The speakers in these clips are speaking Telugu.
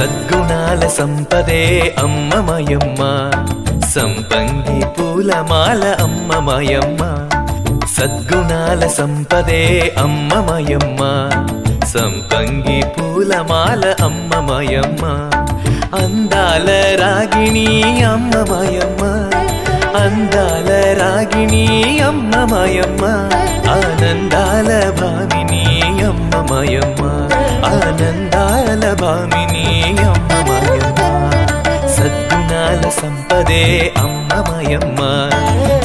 సద్గుణాల సంపదే అమ్మ మాయమ్మ, సంపంగి పూలమాల అమ్మ మాయమ్మ. సద్గుణాల సంపదే అమ్మ మాయమ్మ, సంపంగి పూలమాల అమ్మ మాయమ్మ. అందాల రాగిణి అమ్మ మాయమ్మ, అందాల రాగిణి అమ్మ మాయమ్మ. ఆనందాల భామిని అమ్మ మాయమ్మ, ఆనందాల భామిని అమ్మ మాయమ్మ. సద్గుణాల సంపదే అమ్మ మాయమ్మ,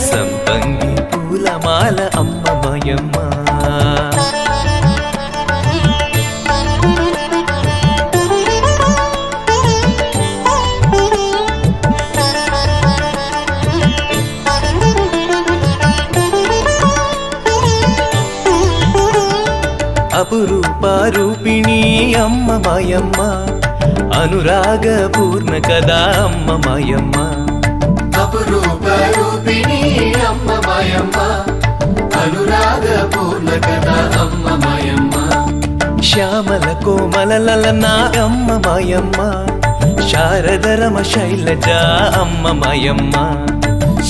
సంపంగి పూలమాల అమ్మ మాయమ్మ. అపురూపారూపిణి అమ్మ మాయమ్మ, అనురాగ పూర్ణ కదా అమ్మ మాయమ్మ. అపురూపారూపిణి అమ్మ మాయమ్మ, అనురాగ పూర్ణ కదా అమ్మ మాయమ్మ. శ్యామల కోమలలన అమ్మ మాయమ్మ, శారదరమ శైలజ అమ్మ మాయమ్మ.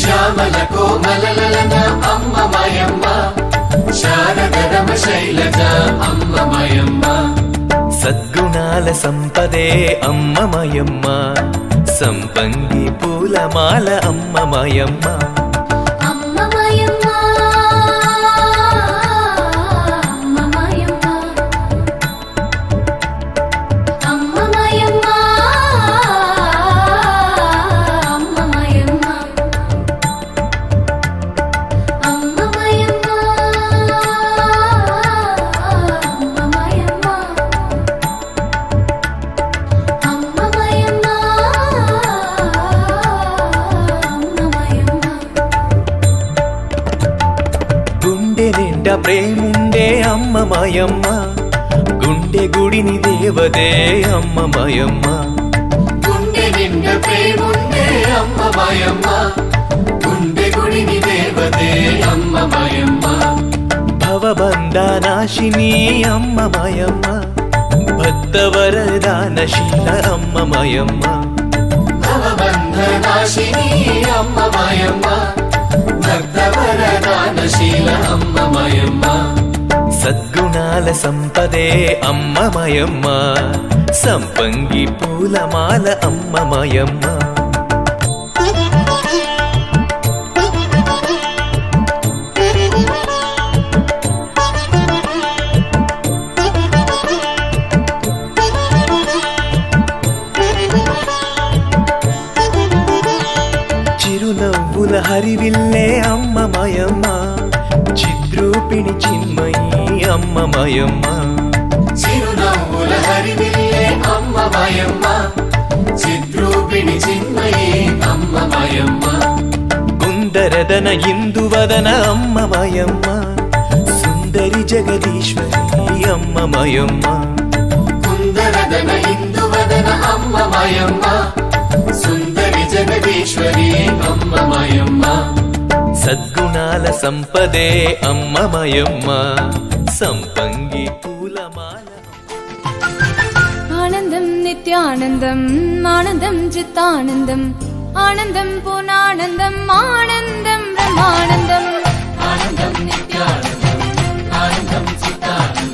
శ్యామల కోమలలన అమ్మ మాయమ్మ, శారదరమ శైలజ అమ్మ మాయమ్మ. సద్గుణాల సంపదే అమ్మ మాయమ్మ, సంపంగి పూలమాల అమ్మ మాయమ్మ. అమ్మ మాయమ్మ, అమ్మ మాయమ్మ, అమ్మ మాయమ్మ, అమ్మ మాయమ్మ, అమ్మ మాయమ్మ, అమ్మ మాయమ్మ, అమ్మ మాయమ్మ, అమ్మ మాయమ్మ. గుండె నిండా ప్రేముండే అమ్మ మాయమ్మ, గుండె గుడిని దేవదే అమ్మ మాయమ్మ. గుండె నిండా ప్రేముండే అమ్మ మాయమ్మ, గుండె గుడిని దేవతే అమ్మ మాయమ్మ. భవబంధనాశిని అమ్మ మాయమ్మ, భక్తవరదానశీల అమ్మ మాయమ్మ. భవబంధనాశిని అమ్మ మాయమ్మ, భక్తవరదానశీల అమ్మ మాయమ్మ. సద్గుణాల సంపదే అమ్మ మాయమ్మ, సంపంగి పూలమాల అమ్మ మాయమ్మ. చిరునవ్వుల హరివిల్లే అమ్మ మాయమ్మ, చిద్రూపిణి చిన్మయి అమ్మ మాయమ్మ. చిరునవ్వుల హరివిల్లే అమ్మ మాయమ్మ, చిద్రూపిణి చిన్మయి అమ్మ మాయమ్మ. కుందరదన ఇందువదన అమ్మ మాయమ్మ, సుందరి జగదీశ్వరి అమ్మ మాయమ్మ. కుందరదన ఇందువదన అమ్మ మాయమ్మ, సుందరి జగదీశ్వరి అమ్మ మాయమ్మ. సద్గుణాల సంపదే అమ్మ మాయమ్మ, సంపంగి పూలమాల. ఆనందం నిత్యానందం, ఆనందం చిత్తానందం, ఆనందం పూర్ణానందం, ఆనందం బ్రహ్మానందం. ఆనందం నిత్యానందం, ఆనందం చిత్తానందం,